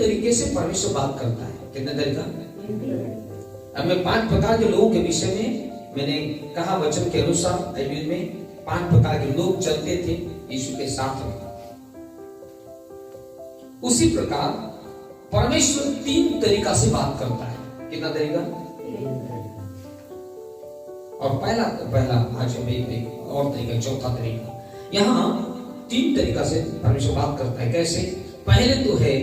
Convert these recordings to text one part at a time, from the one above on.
तरीके से परमेश्वर बात करता है। कितने तरीका? अब मैं 5 प्रकार के लोगों के विषय में मैंने कहा, वचन के अनुसार बाइबल में 5 प्रकार के लोग चलते थे यीशु के साथ में। उसी प्रकार परमेश्वर 3 तरीका से बात करता है। कितना तरीका? और पहला आज एक और तरीका, चौथा तरीका। यहाँ 3 तरीका से परमेश्वर बात करता है। कैसे? पहले तो है,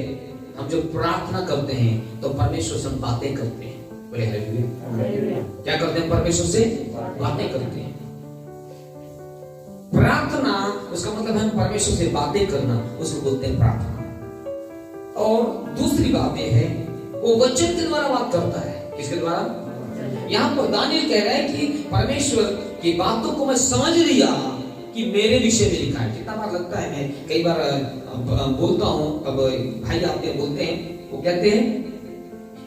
हम जब प्रार्थना करते हैं तो परमेश्वर से बातें करते हैं। बोले हालेलुया। क्या करते हैं? परमेश्वर से बातें करते हैं। प्रार्थना, उसका मतलब है परमेश्वर से बातें करना, उसको बोलते हैं प्रार्थना। और दूसरी बात यह है, वो वचन के द्वारा बात करता है। किसके द्वारा? यहाँ पर दानियल कह रहा है कि परमेश्वर की बातों को मैं समझ लिया कि मेरे विषय में लिखा है। कितना बार लगता है, मैं कई बार बोलता हूँ, तब भाई आते हैं, बोलते हैं, वो कहते हैं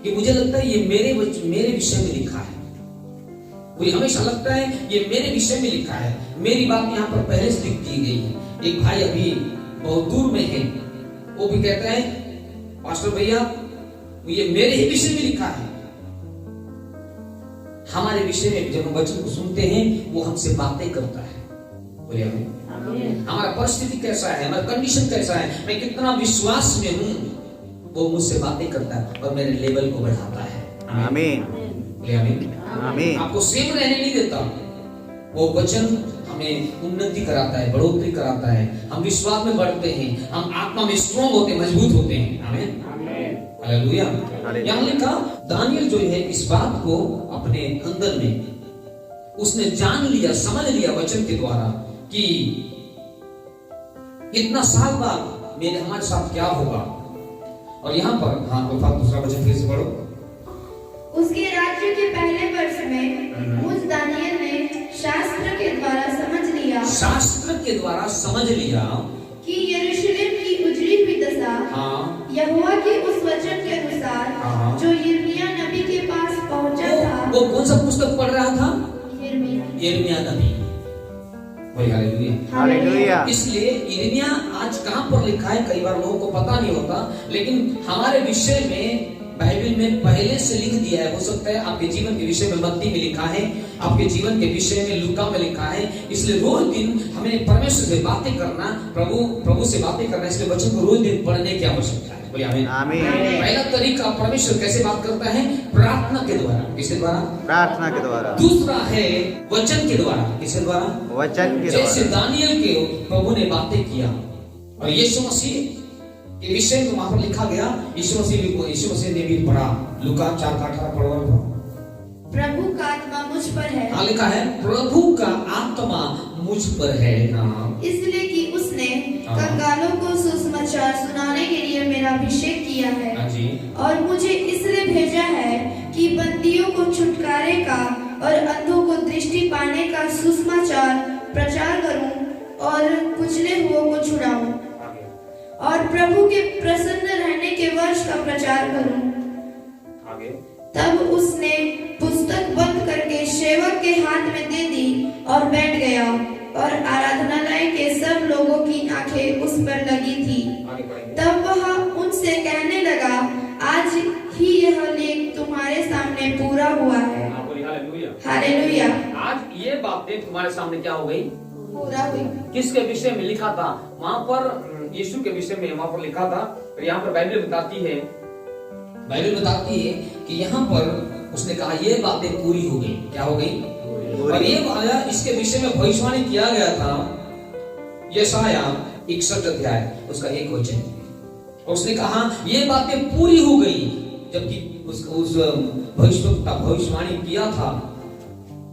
कि मुझे लगता है ये मेरे विषय में लिखा है। मुझे हमेशा लगता है ये मेरे विषय में लिखा है, मेरी बात यहाँ पर पहले से लिख दी गई है। एक भाई अभी बहुत दूर में है, वो भी कहता है, पास्टर भैया ये मेरे ही विषय में लिखा है। हमारे विषय में जब हम वचन को सुनते हैं, वो हमसे बातें करता है। बोलिए आमीन। हमारा परिस्थिति कैसा है, हमारा कंडीशन कैसा है, मैं कितना विश्वास में हूँ, वो मुझसे बातें करता है और मेरे लेवल को बढ़ाता है। आमीन। बोलिए आमीन। आपको सेम रहने नहीं देता, वो वचन हमें उन्नति कराता है, बढ़ोतरी कराता है। हम विश्वास में बढ़ते हैं, हम आत्मा में स्ट्रॉन्ग होते हैं, मजबूत होते हैं। आमीन। हालेलुया। यहाँ लिखा, दानियल जो है इस बात को अपने अंदर में उसने जान लिया, समझ लिया वचन के द्वारा कि इतना साल बाद मेरे हमारे साथ क्या होगा। और यहाँ पर दूसरा वचन फिर से पढ़ो। उसके राज्य के पहले वर्ष में मुझ दानियल ने शास्त्र के द्वारा समझ लिया कि यरूशलेम की उजड़ी हुई दशा यहोवा के उस वचन के अनुसार जो यिर्मयाह नबी के पास पहुंचा था। वो कौन सा पुस्तक पढ़ रहा था? यिर्मयाह नबी। हालेलुया। इसलिए यिर्मयाह आज कहाँ पर लिखा है, कई बार लोगों को पता नहीं होता, लेकिन हमारे विषय में बाइबल में पहले से लिख दिया है। हो सकता है आपके जीवन के विषय में मत्ती में लिखा है, आपके जीवन के विषय में लूका में लिखा है। इसलिए रोज दिन हमें परमेश्वर से बातें करना, प्रभु से बातें करना, इसलिए वचन को रोज दिन पढ़ने की आवश्यकता है। बोलिए आमीन। पहला तरीका परमेश्वर कैसे बात करता है? प्रार्थना के द्वारा। किसके द्वारा? प्रार्थना के द्वारा। दूसरा है वचन के द्वारा। किसके द्वारा? वचन के द्वारा। जैसे दानियल के प्रभु ने बातें किया, और यीशु मसीह के विषय में वहां पर लिखा गया। यीशु मसीह ने भी पढ़ा, लूका 4:18 पढ़ो। प्रभु का आत्मा मुझ पर है। हाँ, लिखा है प्रभु का आत्मा मुझ पर है, इसलिए कि उसने कंगालों को सुसमाचार सुनाने के लिए मेरा अभिषेक किया है। और मुझे इसलिए भेजा है कि बंदियों को छुटकारे का और अंधों को दृष्टि पाने का सुसमाचार प्रचार करूं, और कुचले हुओं को छुड़ाऊं, और प्रभु के प्रसन्न रहने के वर्ष का प्रचार करूं। तब उसने पुस्तक बंद करके सेवक के हाथ में दे दी और बैठ गया, और आराधनालय के सब लोगों की आंखें उस पर लगी थी। तब वह उनसे कहने लगा, आज ही यह लेख तुम्हारे सामने पूरा हुआ है। हालेलुया। आज ये बातें तुम्हारे सामने क्या हो गई? पूरा हुई। किसके विषय में लिखा था? वहां पर यीशु के विषय में वहां पर लिखा था। और यहाँ पर बाइबल बताती है कि यहाँ पर उसने कहा ये बातें पूरी हो गई। क्या हो गई? और ये आया, इसके विषय में भविष्यवाणी किया गया था यशाया 61 अध्याय उसका 1 वचन। उसने कहा ये बातें पूरी हो गई, जबकि उस भविष्यवाणी किया था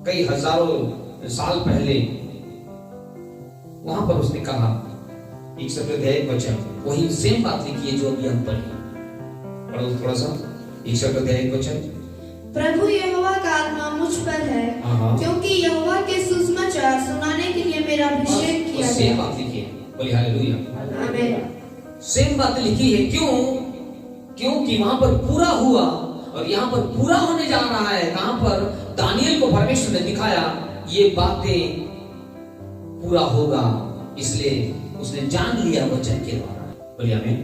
कई हजारों साल पहले। वहां पर उसने कहा 61 अध्याय 1 वचन, वही सेम बात लिखी है जो अभी हम पढ़े। पढ़ो थोड़ा सा 61 अध्याय 1 वचन। प्रभु यहोवा का आत्मा मुझ पर है, क्योंकि यहोवा के सुसमाचार सुनाने के लिए मेरा अभिषेक किया है। सेम बात लिखी है। बोलिए हालेलुया। आमीन। सेम बात लिखी है। क्योंकि वहां पर पूरा हुआ, और यहाँ पर पूरा होने जा रहा है। कहां पर? दानियल को परमेश्वर ने दिखाया ये बातें पूरा होगा, इसलिए उसने जान लिया वचन के द्वारा। बोलिए आमीन।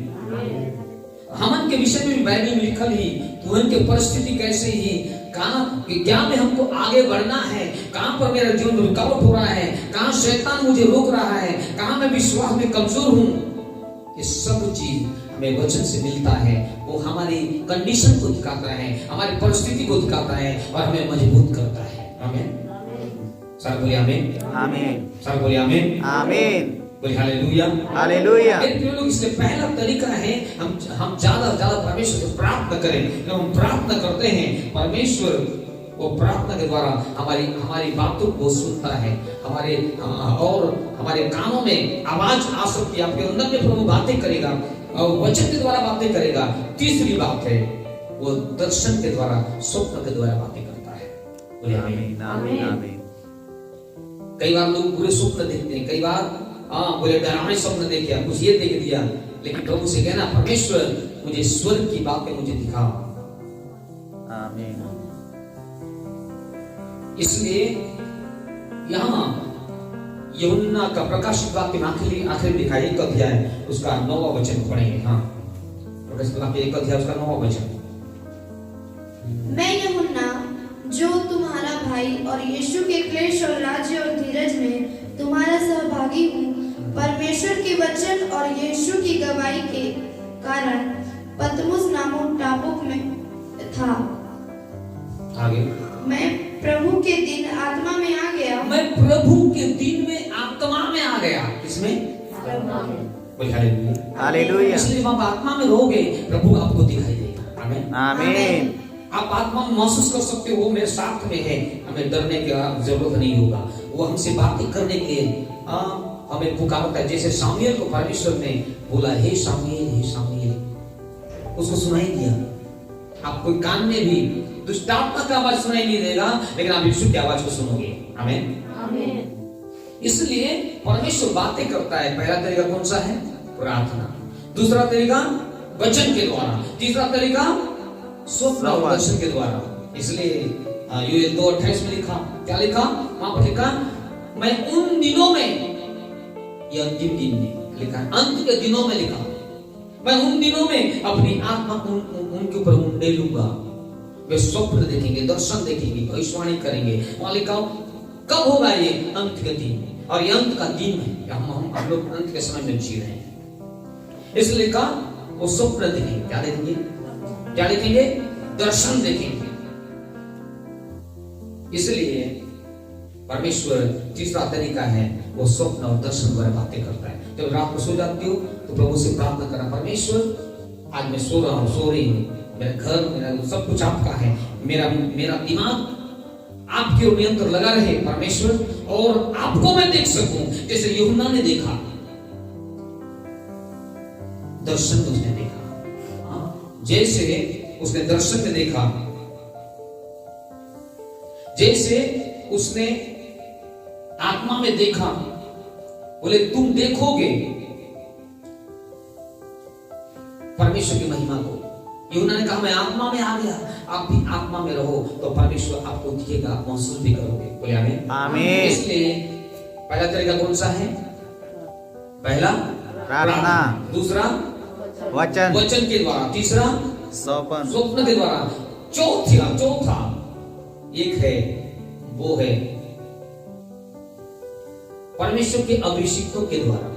हमन के विषय में भी बाइबल में लिखल ही तुहन के परिस्थिति कैसे ही कहाँ क्या में हमको आगे बढ़ना है, कहाँ पर मेरा जीवन रुकावट हो रहा है, कहाँ शैतान मुझे रोक रहा है, कहाँ मैं विश्वास में कमजोर हूँ, ये सब चीज हमें वचन से मिलता है। वो हमारी कंडीशन को दिखाता है, हमारी परिस्थिति को दिखाता है और हमें मजबूत करता है। आमीन। सर बोलिए आमीन। आमीन। सर बोलिए आमीन। आमीन। बोलिए हालेलुया। हालेलुया। लोग इसलिए पहला तरीका है हम ज्यादा से ज्यादा परमेश्वर से प्रार्थना करें। जब हम प्रार्थना करते हैं परमेश्वर वो प्रार्थना के द्वारा हमारी बातों को सुनता है, और हमारे कानों में आवाज आ सकती है, आपके अंदर में प्रभु बातें करेगा और वचन के द्वारा बातें करेगा। तीसरी बात है वो दर्शन के द्वारा, स्वप्न के द्वारा बातें करता है। बोलिए आमीन। आमीन। कई बार लोग बुरे स्वप्न देखते हैं, कई बार बोले डरावने स्वप्न देखे, कुछ ये देख दिया, लेकिन प्रभु से कहना परमेश्वर मुझे स्वर्ग की बातें मुझे दिखा। आमीन। इसलिए यहाँ यूहन्ना का प्रकाशित वाक्य में आखिरी लिखा है 1 अध्याय उसका 9वां वचन पढ़ेंगे। हाँ, प्रकाशित वाक्य 1 अध्याय उसका 9वां वचन। मैं यूहन्ना जो तुम्हारा भाई और यीशु के क्लेश और राज्य और धीरज में तुम्हारा सहभागी हूँ, परमेश्वर के वचन और यीशु की गवाही के कारण पतमुस नामक टापू में था। आगे। मैं प्रभु के दिन आत्मा में आ गया। मैं प्रभु के दिन में आत्मा में आ गया। किसमें? हालेलुया। इसलिए आप आत्मा में रहोगे, प्रभु आपको दिखाई देगा। आमीन। आमीन। आप आत्मा में महसूस कर सकते हो मेरे साथ में है, हमें डरने की जरूरत नहीं होगा। वो हमसे बातें करने के हमें पुकारता है। जैसे शामुएल को परमेश्वर ने बोला, हे शामुएल, हे शामुएल, उसको सुनाई दिया। आपको कान में भी दुष्टात्मा का आवाज सुनाई नहीं देगा, लेकिन आप यीशु की आवाज को सुनोगे। आमीन। इसलिए परमेश्वर बातें करता है। पहला तरीका कौन सा है? प्रार्थना। दूसरा तरीका वचन के द्वारा। तीसरा तरीका स्वप्न और दर्शन के द्वारा। इसलिए यूएल 2:28 में लिखा, क्या लिखा? वहां पर लिखा, मैं उन दिनों में, ये अंतिम दिन में लिखा है, अंत के दिनों में लिखा, मैं उन दिनों में अपनी आत्मा उनके ऊपर उंडेलूंगा। वे स्वप्न देखेंगे, दर्शन देखेंगे, भविष्यवाणी करेंगे। वहां लिखा कब होगा ये? अंत के दिन। और ये अंत का दिन है, हम लोग अंत के समय में जी रहे हैं। इसलिए कहा वो स्वप्न देखेंगे। क्या देखेंगे? क्या देखेंगे? दर्शन देखेंगे। इसलिए परमेश्वर तीसरा तरीका है वो स्वप्न और दर्शन द्वारा बातें करता है। जब रात को सो जाती हो तो प्रभु से प्रार्थना करना, परमेश्वर आज मैं सो रहा हूँ, सो रही हूँ, मेरा घर, मेरा सब कुछ आपका है, मेरा दिमाग आपके ऊपर नियंत्रण लगा रहे परमेश्वर, और आपको मैं देख सकूं जैसे यूहन्ना ने देखा। दर्शन में उसने देखा, जैसे उसने दर्शन में देखा, जैसे उसने आत्मा में देखा। बोले तुम देखोगे परमेश्वर की महिमा को। यूहन्ना ने कहा मैं आत्मा में आ गया, आप भी आत्मा में रहो तो परमेश्वर आपको दिखेगा, आप महसूस भी करोगे। बोले आमीन। आमीन। इसलिए पहला तरीका कौन सा है? पहला प्रार्थना, दूसरा वचन के द्वारा, तीसरा स्वप्न के द्वारा, चौथा एक है वो है परमेश्वर के अभिषिक्तों के द्वारा।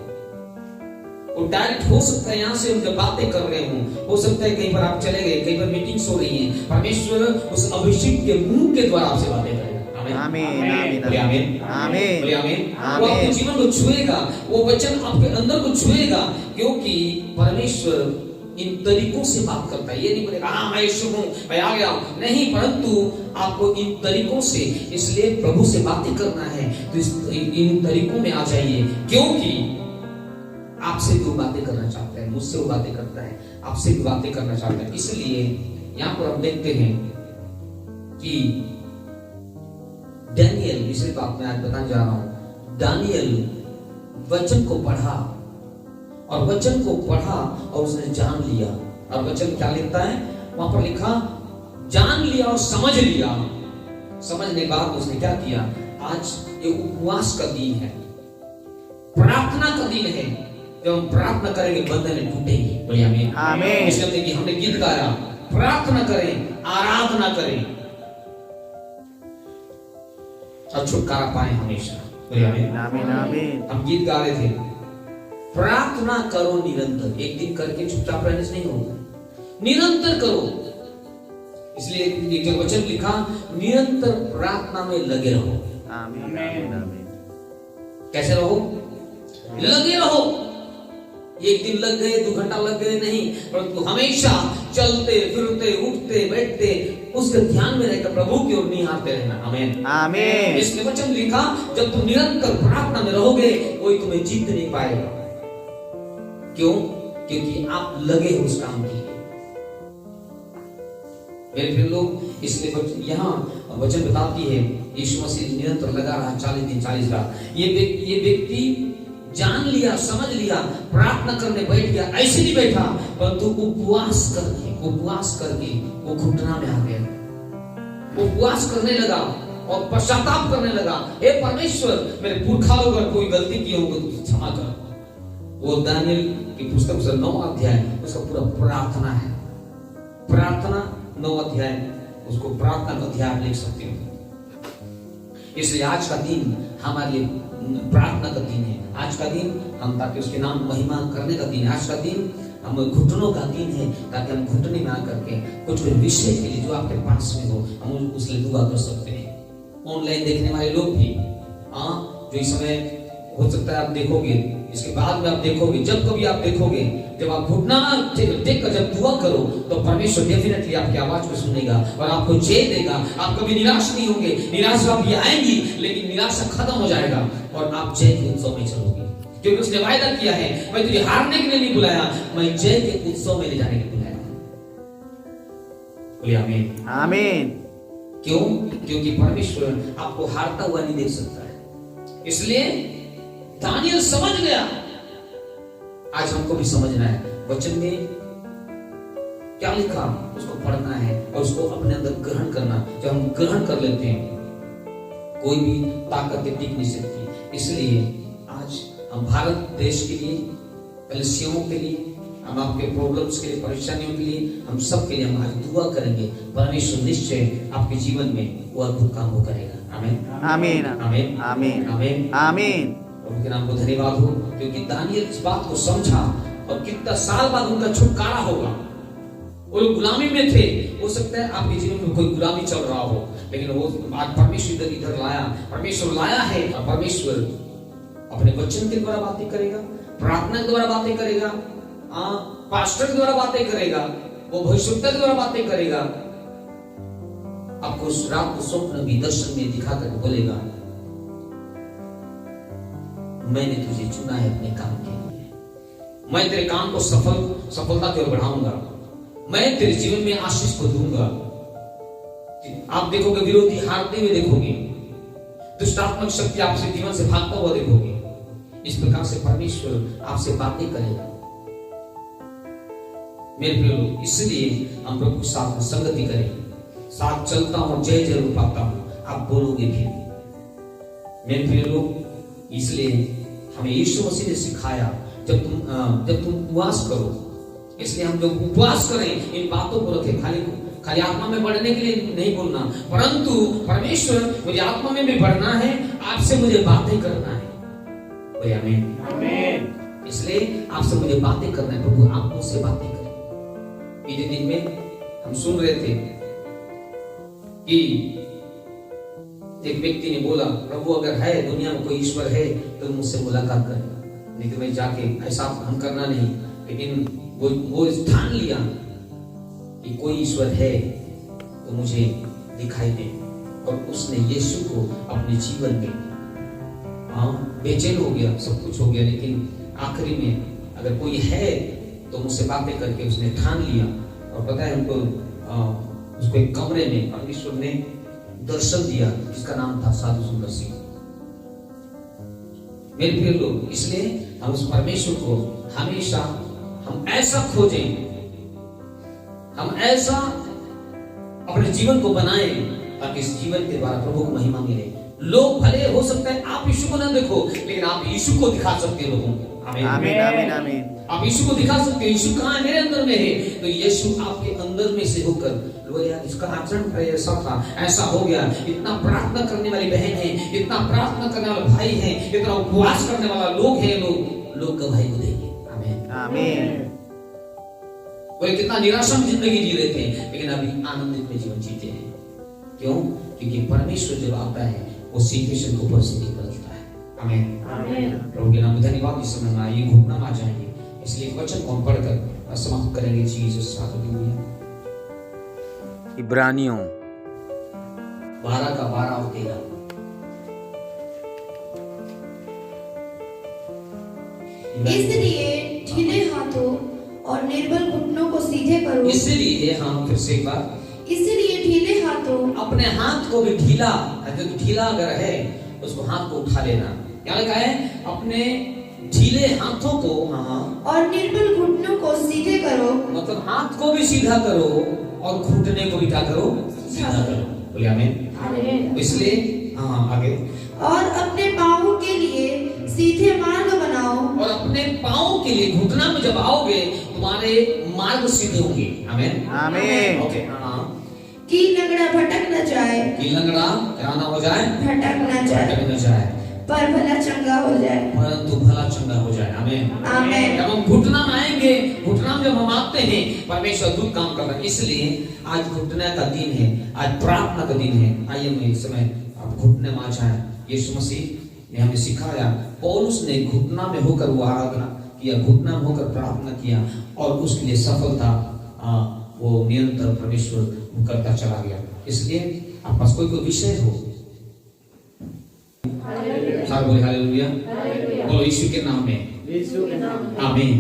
वो डायरेक्ट हो सकता है यहाँ से उनके बातें कर रहे हो सकता है कहीं पर आप चले गए, कहीं पर मीटिंग्स हो रही है, परमेश्वर उस अभिषिक्त के मुंह के द्वारा आपसे बातें करेगा। आमीन। आमीन। आमीन। आमीन। आमीन। आमीन। वो आपके जीवन को छुएगा, वो वचन आपके अंदर को छुएगा, क्योंकि परमेश्वर इन तरीकों से बात करता है। ये नहीं बोलेगा हाँ मैं यीशु हूं, मैं आ गया, नहीं, परंतु आपको इन तरीकों से, इसलिए प्रभु से बातें करना है तो इन तरीकों में आ जाइए, क्योंकि आपसे भी वो बातें करना चाहता है, मुझसे वो बातें करता है, आपसे भी बातें करना चाहता है। इसलिए यहाँ पर हम देखते हैं कि दानियल, जिसे बात मैं आज बताने जा रहा हूं, दानियल वचन को पढ़ा और वचन को पढ़ा और उसने जान लिया। और वचन क्या लिखता है वहां पर? लिखा जान लिया और समझ लिया। समझने के बाद उसने क्या किया? आज ये उपवास का दिन है, प्रार्थना का दिन है। जब हम प्रार्थना करेंगे बंधन टूटेंगे। बोलिए आमीन। आमीन। इसलिए हमने गीत गीत गाया, प्रार्थना करें, आराधना करें और छुटकारा पाए हमेशा। आमीन आमीन। हम गीत गा रहे थे, प्रार्थना करो निरंतर। एक दिन करके चुपचाप रहने से नहीं होगा, निरंतर करो। इसलिए एक वचन लिखा, निरंतर प्रार्थना में लगे रहो। आमीन आमीन आमीन। कैसे रहो? लगे रहो। एक दिन लग गए, 2 घंटा लग गए नहीं, परंतु हमेशा चलते फिरते उठते बैठते उसके ध्यान में रहकर प्रभु की ओर निहारते रहना। आमीन आमीन। इसमें वचन लिखा, जब तुम निरंतर प्रार्थना में रहोगे कोई तुम्हें जीत नहीं पाएगा। क्यों? क्योंकि आप लगे हो उस काम के लिए। मेरे प्रिय लोग, इसलिए यहाँ वचन बताती है यीशु मसीह निरंतर लगा रहा 40 दिन 40 रात। ये व्यक्ति जान लिया, समझ लिया, प्रार्थना करने बैठ गया। ऐसे नहीं बैठा, परंतु उपवास करके वो घुटना में आ गया, उपवास करने लगा और पश्चाताप करने लगा। हे परमेश्वर, मेरे पुरखा लोग अगर कोई गलती की होगी तो क्षमा कर। वो दानियल की पुस्तक से 9 अध्याय उसका पूरा प्रार्थना है। प्रार्थना 9 अध्याय, उसको प्रार्थना का अध्याय लिख सकते हो। इसलिए आज का दिन हमारे लिए प्रार्थना का दिन है। आज का दिन हम ताकि उसके नाम महिमा करने का दिन है। आज का दिन हम घुटनों का दिन है, ताकि हम घुटने में आकर के कुछ विषय के लिए जो आपके पास में हो हम उसके लिए दुआ कर सकते हैं। ऑनलाइन देखने वाले लोग भी जो इस समय हो सकता है आप देखोगे, इसके बाद में आप देखोगे, जब कभी आप देखोगे, जब आप घुटना टेक कर जब दुआ करो तो परमेश्वर डेफिनेटली आपकी आवाज को सुनेगा और आपको जय देगा। आप कभी निराश नहीं होंगे। निराशा भी आएगी, लेकिन निराशा खत्म हो जाएगा और आप जय के उत्सव में चलोगे, क्योंकि उसने वायदा किया है, मैं तुझे हारने के लिए नहीं बुलाया, मैं जय के उत्सव में ले जाने के लिए बुलाया। बोलिए आमीन आमीन। क्यों? क्योंकि परमेश्वर आपको हारता हुआ नहीं देख सकता है। इसलिए दानियल समझ गया। आज हमको भी समझना है, वचन में क्या लिखा उसको पढ़ना है और उसको अपने अंदर ग्रहण करना। जब हम ग्रहण कर लेते हैं कोई भी ताकत टिक नहीं सकती। इसलिए आज हम भारत देश के लिए, कलीसियाओं के लिए, हम आपके प्रॉब्लम्स के लिए, परेशानियों के लिए, हम सब के लिए हम आज दुआ करेंगे। परमेश्वर निश्चय आपके जीवन में वो अद्भुत काम वो करेगा। आमीन आमीन आमीन आमीन आमीन आमीन। उनके नाम को धन्यवाद हो, क्योंकि दानियल इस बात को समझा और कितना साल बाद उनका छुटकारा होगा। वो लोग गुलामी में थे। हो सकता है आपके जीवन में कोई गुलामी चल रहा हो, लेकिन वो आज परमेश्वर इधर लाया, परमेश्वर लाया है। और परमेश्वर अपने वचन के द्वारा बातें करेगा, प्रार्थना के द्वारा बातें करेगा, पास्टर के द्वारा बातें करेगा, वो भविष्यवक्ता के द्वारा बातें करेगा। आपको उस रात को स्वप्न भी दर्शन में दिखा कर बोलेगा, मैंने तुझे चुना है अपने काम के लिए, मैं तेरे काम को सफलता की ओर बढ़ाऊंगा, मैं तेरे जीवन में आशीष को दूंगा। आप देखोगे विरोधी हारते हुए देखोगे, दुष्टात्मक शक्ति आपसे जीवन से भागता हुआ देखोगे। इस प्रकार से परमेश्वर आपसे बातें करेगा। मेरे प्रिय लोग, इसलिए हम प्रभु के साथ संगति करें। साथ चलता हूं, जय जरूर पाता हूं, आप बोलोगे भी। मेरे प्रिय लोग, इसलिए हमें यीशु मसीह ने सिखाया, जब तुम उपवास करो, इसलिए हम जब उपवास करें इन बातों को रखें। खाली आत्मा में बढ़ने के लिए नहीं बोलना, परंतु परमेश्वर मुझे आत्मा में भी बढ़ना है, आपसे मुझे बातें करना है। आमीन आमीन। इसलिए आपसे मुझे बातें करना है, प्रभु आप मुझसे बातें करें। बीते दिन में हम सुन रहे थे कि एक व्यक्ति ने बोला, प्रभु अगर है दुनिया में कोई ईश्वर है तो मुझसे मुलाकात करेगा, नहीं तो मैं जाके ऐसा हम करना नहीं। लेकिन वो स्थान लिया कि कोई ईश्वर है तो मुझे दिखाई दे, और उसने यीशु को अपने जीवन में बेचैन हो गया, सब कुछ हो गया, लेकिन आखिरी में अगर कोई है तो मुझसे बातें करके उसने ठान लिया। और पता है हमको उसको एक कमरे में परमेश्वर ने दर्शन दिया, जिसका नाम था साधु सुंदर सिंह। मेरे प्रिय लोग, इसलिए हम उस परमेश्वर को हमेशा हम ऐसा खोजें, हम ऐसा अपने जीवन को बनाएं, ताकि इस जीवन के द्वारा प्रभु को महिमा मिले। लोग भले हो सकता है आप यीशु को ना देखो, लेकिन आप यीशु को दिखा सकते हो लोगों को। आमीन आमीन आमीन आमीन। आप यीशु को दिखा सकते हो, यीशु कहाँ है? मेरे अंदर में है। तो यीशु आपके अंदर में से होकर, लो यार इसका आचरण ऐसा था, ऐसा हो गया, इतना प्रार्थना करने वाली बहन है, इतना प्रार्थना करने वाला भाई है, इतना उपवास करने वाला लोग है, लोग गवाही को देंगे। आमीन आमीन। वो कितना निराशा में जिंदगी जी रहे थे, लेकिन अभी आनंदित में जीवन जीते हैं। क्यों? क्योंकि परमेश्वर जब आता है वो सिचुएशन को परिस्थिति बदलता है। आमीन आमीन। प्रभु के नाम में धन्यवाद। इस समय में आइए घुटना में आ जाएंगे, इसलिए एक वचन को हम पढ़कर समाप्त करेंगे। चीज इब्रानियों 12 का 12 और 13। इसलिए ढीले हाथों और निर्बल घुटनों को सीधे करो। इसलिए हम फिर से एक बार, इसलिए ढीले हाथों, अपने हाथ को भी ढीला, अगर ढीला अगर है उसको हाथ को उठा लेना। क्या लिखा है? अपने ढीले हाथों को, हाँ, और निर्बल घुटनों को सीधे करो। मतलब हाथ को भी सीधा करो और घुटने को भी क्या करो? सीधा करो। बोले आमीन। इसलिए हाँ आगे, और अपने पांवों के लिए सीधे मार्ग बनाओ। और अपने पांव के लिए घुटना में जब आओगे तुम्हारे मार्ग सीधे होंगे। आमीन आमीन। ओके हाँ, कि लंगड़ा भटक न जाए, कि लंगड़ा क्या ना हो जाए? भटक न जाए, भटक न जाए, पर भला चंगा हो जाए, परंतु भला चंगा हो जाए। आमीन आमीन। जब हम घुटना में आएंगे, घुटना में जब हम आते हैं, परमेश्वर दूत काम कर रहा है। इसलिए आज घुटने का दिन है, आज प्रार्थना का दिन है। आइए मैं इस समय आप घुटने में आ जाए। यीशु मसीह ने हमें सिखाया, पौलुस ने घुटना में होकर वो आराधना किया, घुटना में होकर प्रार्थना किया, और उसके लिए सफलता वो निरंतर परमेश्वर करता चला गया। इसलिए आप पास कोई विषय हो, बोले हालेलुया, बोलो यीशु के नाम में, यीशु के नाम में। आमीन।